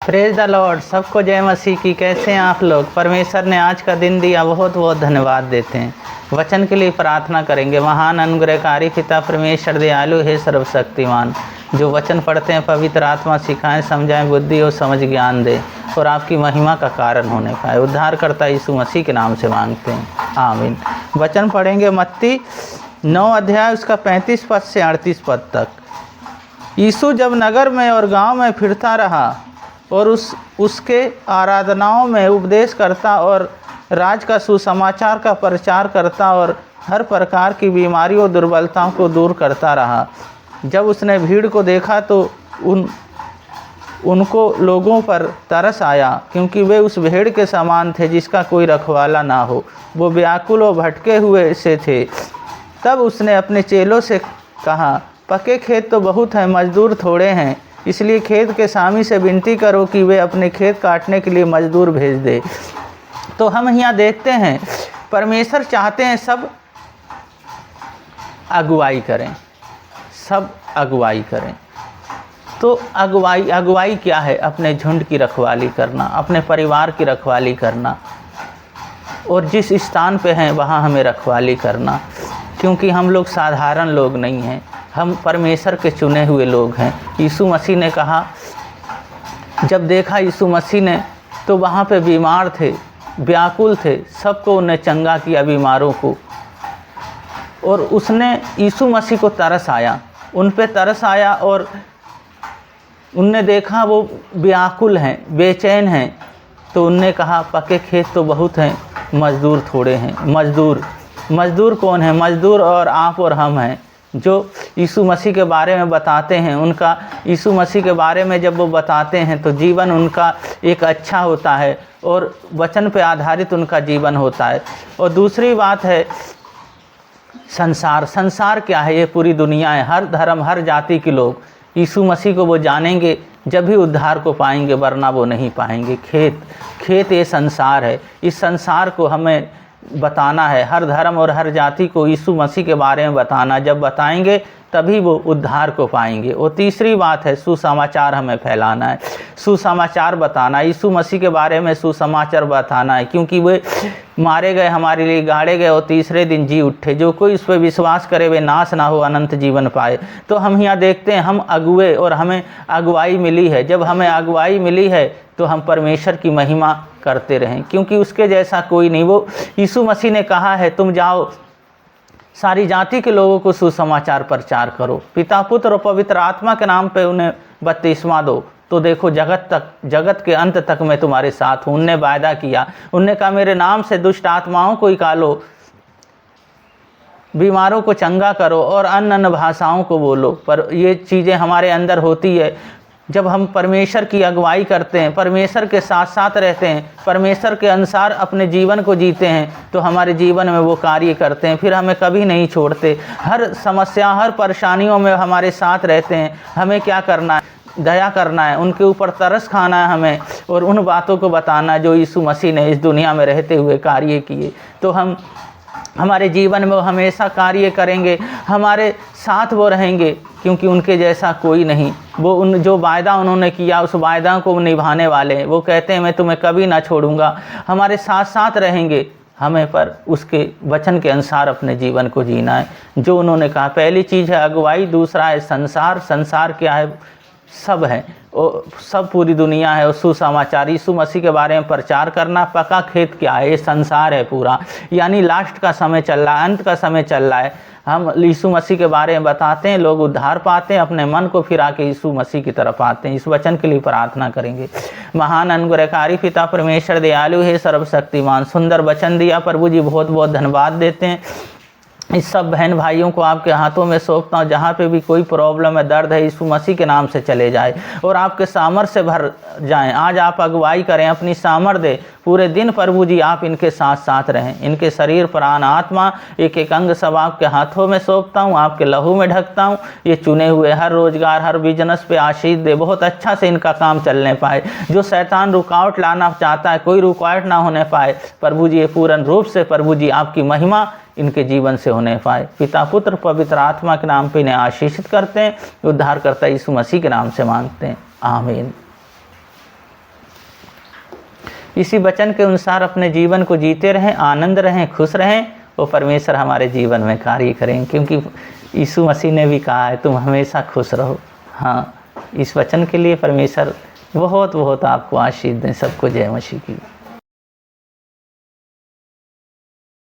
Praise the Lord. सबको जय मसीह की। कैसे हैं आप लोग? परमेश्वर ने आज का दिन दिया, बहुत बहुत धन्यवाद देते हैं। वचन के लिए प्रार्थना करेंगे। महान अनुग्रहकारी पिता परमेश्वर दयालु है सर्वशक्तिमान, जो वचन पढ़ते हैं पवित्र आत्मा सिखाएं, समझाएं, बुद्धि और समझ ज्ञान दे और आपकी महिमा का कारण होने पाए। उद्धारकर्ता यीशु मसीह के नाम से मांगते हैं, आमीन। वचन पढ़ेंगे मत्ती 9 अध्याय उसका 35 पद से 38 पद तक। यीशु जब नगर में और गांव में फिरता रहा और उसके आराधनाओं में उपदेश करता और राज का सुसमाचार का प्रचार करता और हर प्रकार की बीमारियों और दुर्बलताओं को दूर करता रहा। जब उसने भीड़ को देखा तो उनको लोगों पर तरस आया, क्योंकि वे उस भेड़ के समान थे जिसका कोई रखवाला ना हो। वो व्याकुल और भटके हुए से थे। तब उसने अपने चेलों से कहा, पके खेत तो बहुत हैं, मजदूर थोड़े हैं, इसलिए खेत के स्वामी से विनती करो कि वे अपने खेत काटने के लिए मजदूर भेज दे। तो हम यहाँ देखते हैं परमेश्वर चाहते हैं सब अगुवाई करें, सब अगुवाई करें। तो अगुवाई क्या है? अपने झुंड की रखवाली करना, अपने परिवार की रखवाली करना, और जिस स्थान पे हैं वहाँ हमें रखवाली करना, क्योंकि हम लोग साधारण लोग नहीं हैं, हम परमेश्वर के चुने हुए लोग हैं। यीशु मसीह ने कहा, जब देखा यीशु मसीह ने तो वहाँ पे बीमार थे, व्याकुल थे, सबको उन्हें चंगा किया, बीमारों को। और उसने यीशु मसीह को तरस आया, उन पे तरस आया और उनने देखा वो व्याकुल हैं, बेचैन हैं, तो उनने कहा, पके खेत तो बहुत हैं, मजदूर थोड़े हैं। मजदूर कौन है? मजदूर और आप और हम हैं, जो यीशु मसीह के बारे में बताते हैं। उनका यीशु मसीह के बारे में जब वो बताते हैं तो जीवन उनका एक अच्छा होता है और वचन पे आधारित उनका जीवन होता है। और दूसरी बात है संसार क्या है? ये पूरी दुनिया है, हर धर्म, हर जाति के लोग यीशु मसीह को वो जानेंगे जब भी उद्धार को पाएंगे, वरना वो नहीं पाएंगे। खेत ये संसार है, इस संसार को हमें बताना है, हर धर्म और हर जाति को यीशु मसीह के बारे में बताना। जब बताएंगे तभी वो उद्धार को पाएंगे। और तीसरी बात है सुसमाचार हमें फैलाना है, सुसमाचार बताना, यीशु मसीह के बारे में सुसमाचार बताना है, क्योंकि वे मारे गए, हमारे लिए गाड़े गए और तीसरे दिन जी उठे। जो कोई इस पर विश्वास करे वे नाश ना हो, अनंत जीवन पाए। तो हम यहाँ देखते हैं हम अगुए और हमें अगुवाई मिली है। जब हमें अगुवाई मिली है तो हम परमेश्वर की महिमा करते रहें, क्योंकि उसके जैसा कोई नहीं। वो यीशु मसीह ने कहा है, तुम जाओ सारी जाति के लोगों को सुसमाचार प्रचार करो, पिता पुत्र और पवित्र आत्मा के नाम पे उन्हें बपतिस्मा दो, तो देखो जगत के अंत तक मैं तुम्हारे साथ हूँ। उनने वायदा किया, उनने कहा मेरे नाम से दुष्ट आत्माओं को निकालो, बीमारों को चंगा करो और अन्य भाषाओं को बोलो। पर ये चीज़ें हमारे अंदर होती है जब हम परमेश्वर की अगुवाई करते हैं, परमेश्वर के साथ साथ रहते हैं, परमेश्वर के अनुसार अपने जीवन को जीते हैं, तो हमारे जीवन में वो कार्य करते हैं, फिर हमें कभी नहीं छोड़ते। हर समस्या, हर परेशानियों में हमारे साथ रहते हैं। हमें क्या करना है? दया करना है, उनके ऊपर तरस खाना है हमें, और उन बातों को बताना जो यीशु मसीह ने इस दुनिया में रहते हुए कार्य किए। तो हम हमारे जीवन में वो हमेशा कार्य करेंगे, हमारे साथ वो रहेंगे, क्योंकि उनके जैसा कोई नहीं। वो जो वायदा उन्होंने किया उस वायदा को निभाने वाले हैं। वो कहते हैं मैं तुम्हें कभी ना छोड़ूंगा, हमारे साथ साथ रहेंगे। हमें पर उसके वचन के अनुसार अपने जीवन को जीना है जो उन्होंने कहा। पहली चीज़ है अगुवाई, दूसरा है संसार क्या है? सब है, सब पूरी दुनिया है। और सुसमाचार, यीशु मसीह के बारे में प्रचार करना। पका खेत क्या है? ये संसार है पूरा, यानी लास्ट का समय चल रहा है, अंत का समय चल रहा है। हम यीशु मसीह के बारे में बताते हैं, लोग उद्धार पाते हैं, अपने मन को फिरा के यीशु मसीह की तरफ आते हैं। इस वचन के लिए प्रार्थना करेंगे। महान अनुग्रहकारी पिता परमेश्वर दयालु है सर्वशक्तिमान, सुंदर वचन दिया प्रभु जी, बहुत बहुत धन्यवाद देते हैं। इस सब बहन भाइयों को आपके हाथों में सौंपता हूँ। जहाँ पे भी कोई प्रॉब्लम है, दर्द है, यीशु मसीह के नाम से चले जाए और आपके सामर्थ्य से भर जाएं। आज आप अगुवाई करें, अपनी सामर्थ्य दे पूरे दिन प्रभु जी, आप इनके साथ साथ रहें। इनके शरीर, प्राण, आत्मा, एक एक अंग सब आपके हाथों में सौंपता हूँ, आपके लहू में ढकता हूँ। ये चुने हुए हर रोजगार, हर बिजनेस पे आशीष दे, बहुत अच्छा से इनका काम चलने पाए। जो शैतान रुकावट लाना चाहता है, कोई रुकावट ना होने पाए प्रभु जी। ये पूर्ण रूप से प्रभु जी आपकी महिमा इनके जीवन से होने पाए। पिता पुत्र पवित्र आत्मा के नाम पे इन्हें आशीषित करते हैं। उद्धारकर्ता यीशु मसीह के नाम से मांगते हैं, आमीन। इसी वचन के अनुसार अपने जीवन को जीते रहें, आनंद रहें, खुश रहें, वो परमेश्वर हमारे जीवन में कार्य करेंगे। क्योंकि यीशु मसीह ने भी कहा है तुम हमेशा खुश रहो। हाँ, इस वचन के लिए परमेश्वर बहुत बहुत आपको आशीष दें। सबको जय मसीह की।